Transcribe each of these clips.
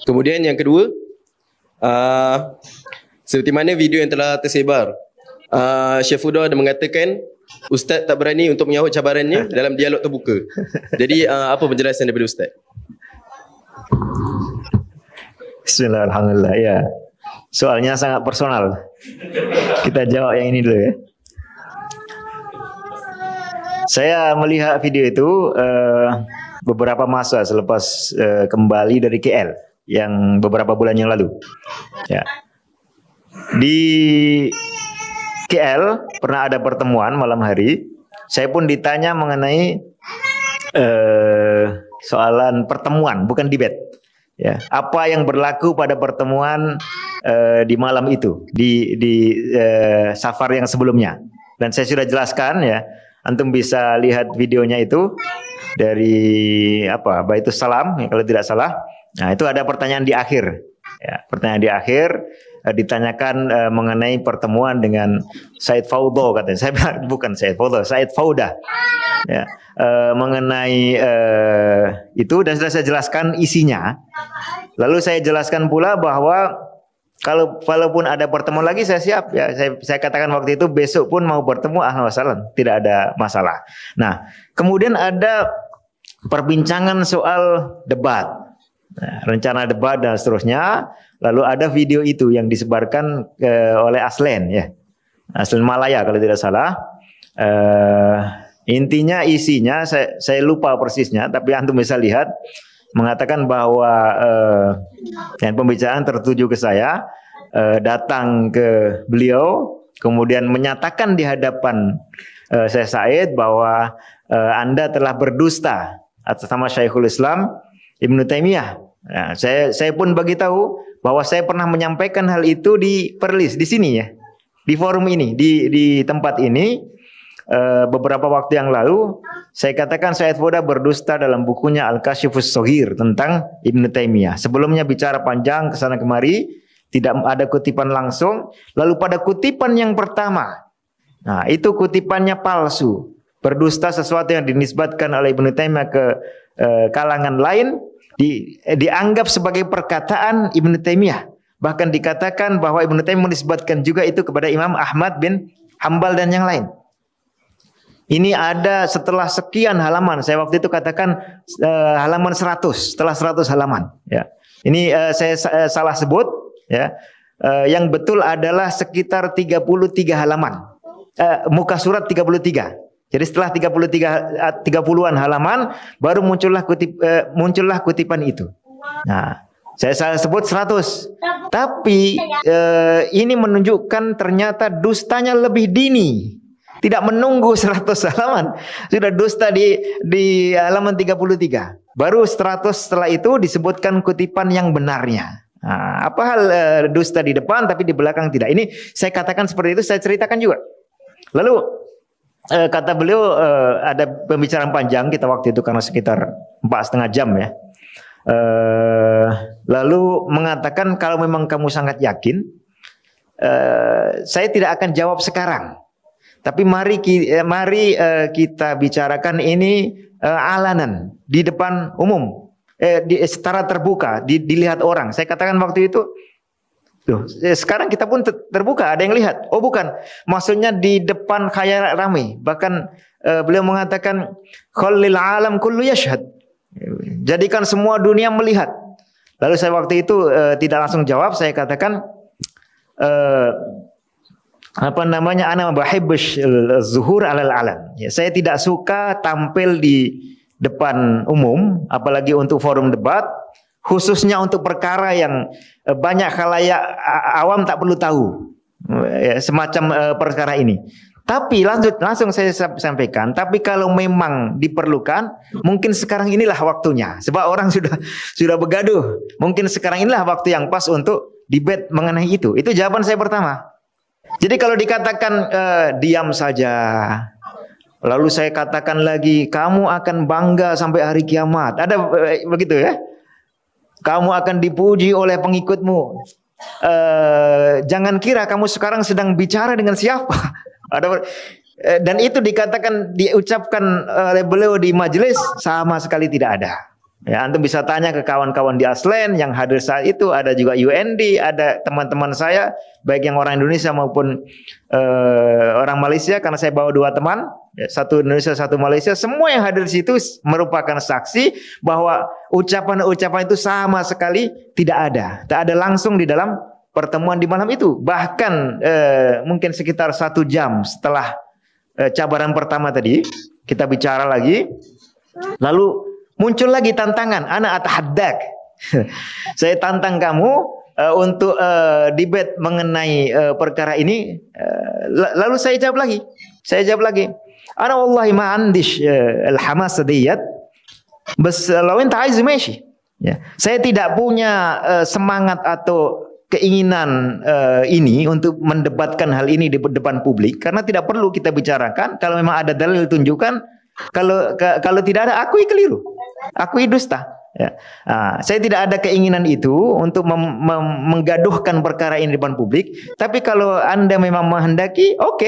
Kemudian yang kedua, seperti mana video yang telah tersebar, Syekh Fuda ada mengatakan Ustaz tak berani untuk menyahut cabarannya dalam dialog terbuka. Jadi apa penjelasan daripada Ustaz? Bismillah, alhamdulillah. Ya, soalnya sangat personal. Kita jawab yang ini dulu ya. Saya melihat video itu beberapa masa selepas kembali dari KL yang beberapa bulan yang lalu. Ya. Di KL pernah ada pertemuan malam hari. Saya pun ditanya mengenai soalan pertemuan, bukan debat. Ya, apa yang berlaku pada pertemuan di malam itu di safar yang sebelumnya, dan saya sudah jelaskan ya, antum bisa lihat videonya itu dari Baitus Salam ya, kalau tidak salah. Nah itu ada pertanyaan di akhir ya, pertanyaan di akhir ditanyakan mengenai pertemuan dengan Said Faudo, katanya. Saya bilang bukan Said Faudo, Said Fauda ya, mengenai itu, dan sudah saya jelaskan isinya. Lalu saya jelaskan pula bahwa walaupun ada pertemuan lagi saya siap ya. Saya katakan waktu itu besok pun mau bertemu ahlan wasalan, tidak ada masalah. Nah kemudian ada perbincangan soal debat, rencana debat dan seterusnya. Lalu ada video itu yang disebarkan oleh Aslen ya, Aslen Malaya kalau tidak salah. Intinya isinya saya lupa persisnya, tapi antum bisa lihat, mengatakan bahwa yang pembicaraan tertuju ke saya, datang ke beliau, kemudian menyatakan di hadapan saya Said bahwa Anda telah berdusta atas nama Syekhul Islam Ibnu Taimiyah. Nah, saya pun bagi tahu bahwa saya pernah menyampaikan hal itu di Perlis di sini ya, di forum ini, di tempat ini beberapa waktu yang lalu. Saya katakan Syed Fuda berdusta dalam bukunya Al-Kashifus Shaghir tentang Ibnu Taimiyah. Sebelumnya bicara panjang kesana kemari, tidak ada kutipan langsung. Lalu pada kutipan yang pertama, nah itu kutipannya palsu, berdusta sesuatu yang dinisbatkan oleh Ibnu Taimiyah ke kalangan lain, dianggap sebagai perkataan Ibnu Taimiyah. Bahkan dikatakan bahwa Ibnu Taimiyah menisbatkan juga itu kepada Imam Ahmad bin Hambal dan yang lain. Ini ada setelah sekian halaman. Saya waktu itu katakan halaman 100, setelah 100 halaman ya. Ini saya salah sebut ya. Yang betul adalah sekitar 33 halaman. Muka surat 33. Jadi setelah 30-an halaman baru muncullah kutipan itu. Nah, saya salah sebut 100. Tapi ini menunjukkan ternyata dustanya lebih dini. Tidak menunggu 100 halaman, sudah dusta di halaman 33. Baru 100 setelah itu disebutkan kutipan yang benarnya. Nah, apa hal dusta di depan tapi di belakang tidak? Ini saya katakan seperti itu, saya ceritakan juga. Lalu kata beliau, ada pembicaraan panjang kita waktu itu karena sekitar 4,5 jam ya. Lalu mengatakan kalau memang kamu sangat yakin, saya tidak akan jawab sekarang. Tapi mari kita bicarakan ini alanan di depan umum, secara terbuka, dilihat orang. Saya katakan waktu itu, sekarang kita pun terbuka, ada yang lihat. Oh bukan, maksudnya di depan khayal ramai. Bahkan beliau mengatakan khalil alam kullu yashhad. Jadikan semua dunia melihat. Lalu saya waktu itu tidak langsung jawab, saya katakan ana bahibbus zuhur alal alam. Ya, saya tidak suka tampil di depan umum, apalagi untuk forum debat, khususnya untuk perkara yang banyak khalayak awam tak perlu tahu. Ya, semacam perkara ini. Tapi langsung saya sampaikan, tapi kalau memang diperlukan, mungkin sekarang inilah waktunya. Sebab orang sudah begaduh. Mungkin sekarang inilah waktu yang pas untuk debat mengenai itu. Itu jawaban saya pertama. Jadi kalau dikatakan diam saja, lalu saya katakan lagi kamu akan bangga sampai hari kiamat, ada begitu ya? Kamu akan dipuji oleh pengikutmu. Jangan kira kamu sekarang sedang bicara dengan siapa. Dan itu diucapkan oleh beliau di majelis, sama sekali tidak ada. Ya, antum bisa tanya ke kawan-kawan di Aslen yang hadir saat itu, ada juga UND, ada teman-teman saya, baik yang orang Indonesia maupun orang Malaysia, karena saya bawa 2 teman, ya, satu Indonesia, satu Malaysia, semua yang hadir di situ merupakan saksi bahwa ucapan-ucapan itu sama sekali tidak ada langsung di dalam pertemuan di malam itu. Bahkan mungkin sekitar 1 jam setelah cabaran pertama tadi, kita bicara lagi, lalu muncul lagi tantangan, ana atahaddak. Saya tantang kamu untuk debat mengenai perkara ini. Lalu saya jawab lagi. Ana wallahi ma andish al-hamas diyat. Bas law anta aiz mashi. Ya. Saya tidak punya semangat atau keinginan ini untuk mendebatkan hal ini di depan publik, karena tidak perlu kita bicarakan. Kalau memang ada dalil tunjukkan. Kalau tidak ada, aku keliru. Aku dusta. Ya. Nah, saya tidak ada keinginan itu untuk menggaduhkan perkara ini di depan publik. Tapi kalau Anda memang menghendaki, oke,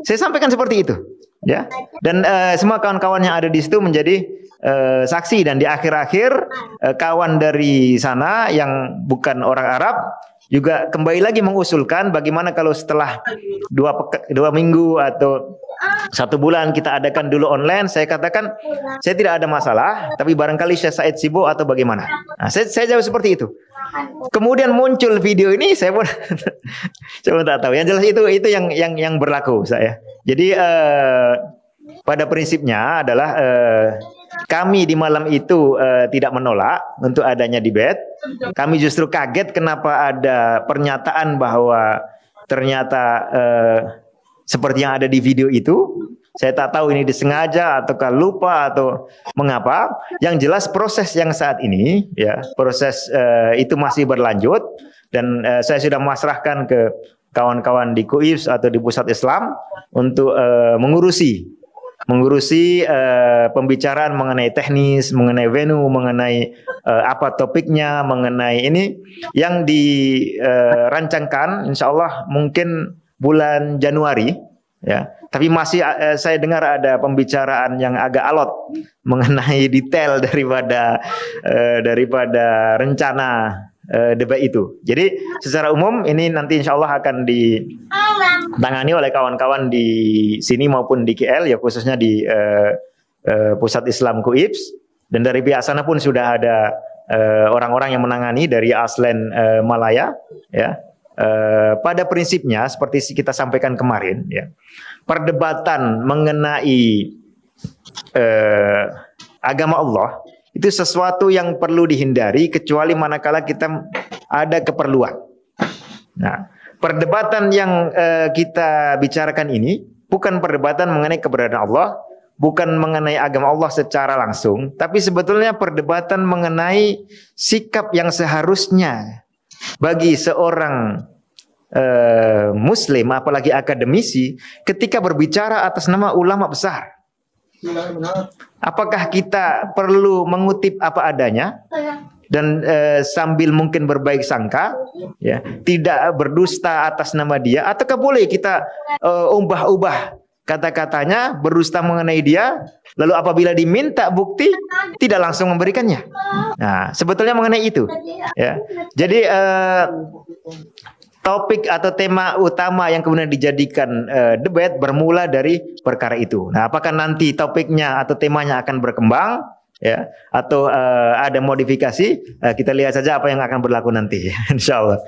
saya sampaikan seperti itu. Ya. Dan semua kawan-kawan yang ada di situ menjadi saksi. Dan di akhir-akhir kawan dari sana yang bukan orang Arab juga kembali lagi mengusulkan bagaimana kalau setelah 2 minggu atau 1 bulan kita adakan dulu online. Saya katakan saya tidak ada masalah, tapi barangkali Syekh Said sibuk atau bagaimana. Nah, saya jawab seperti itu. Kemudian muncul video ini, saya pun saya pun tak tahu. Yang jelas itu yang berlaku saya. Jadi pada prinsipnya adalah kami di malam itu tidak menolak untuk adanya debat. Kami justru kaget kenapa ada pernyataan bahwa ternyata seperti yang ada di video itu. Saya tak tahu ini disengaja ataukah lupa atau mengapa. Yang jelas proses yang saat ini, ya, proses itu masih berlanjut. Dan saya sudah memasrahkan ke kawan-kawan di KUIPS atau di Pusat Islam untuk mengurusi pembicaraan mengenai teknis, mengenai venue, mengenai apa topiknya, mengenai ini yang dirancangkan insya Allah mungkin bulan Januari, ya. Tapi masih saya dengar ada pembicaraan yang agak alot mengenai detail daripada rencana debat itu. Jadi secara umum ini nanti insya Allah akan ditangani oleh kawan-kawan di sini maupun di KL, ya, khususnya di Pusat Islam KUIPS. Dan dari pihak sana pun sudah ada orang-orang yang menangani dari Aslen Malaya, ya. Pada prinsipnya seperti kita sampaikan kemarin, ya, perdebatan mengenai agama Allah itu sesuatu yang perlu dihindari kecuali manakala kita ada keperluan. Nah, perdebatan yang kita bicarakan ini bukan perdebatan mengenai keberadaan Allah, bukan mengenai agama Allah secara langsung, tapi sebetulnya perdebatan mengenai sikap yang seharusnya bagi seorang Muslim, apalagi akademisi, ketika berbicara atas nama ulama besar. Apakah kita perlu mengutip apa adanya dan sambil mungkin berbaik sangka, ya, tidak berdusta atas nama dia, ataukah boleh kita ubah-ubah kata-katanya, berdusta mengenai dia, lalu apabila diminta bukti tidak langsung memberikannya. Nah, sebetulnya mengenai itu, ya. Jadi topik atau tema utama yang kemudian dijadikan debat bermula dari perkara itu. Nah, apakah nanti topiknya atau temanya akan berkembang, ya, atau ada modifikasi? Kita lihat saja apa yang akan berlaku nanti, insya Allah.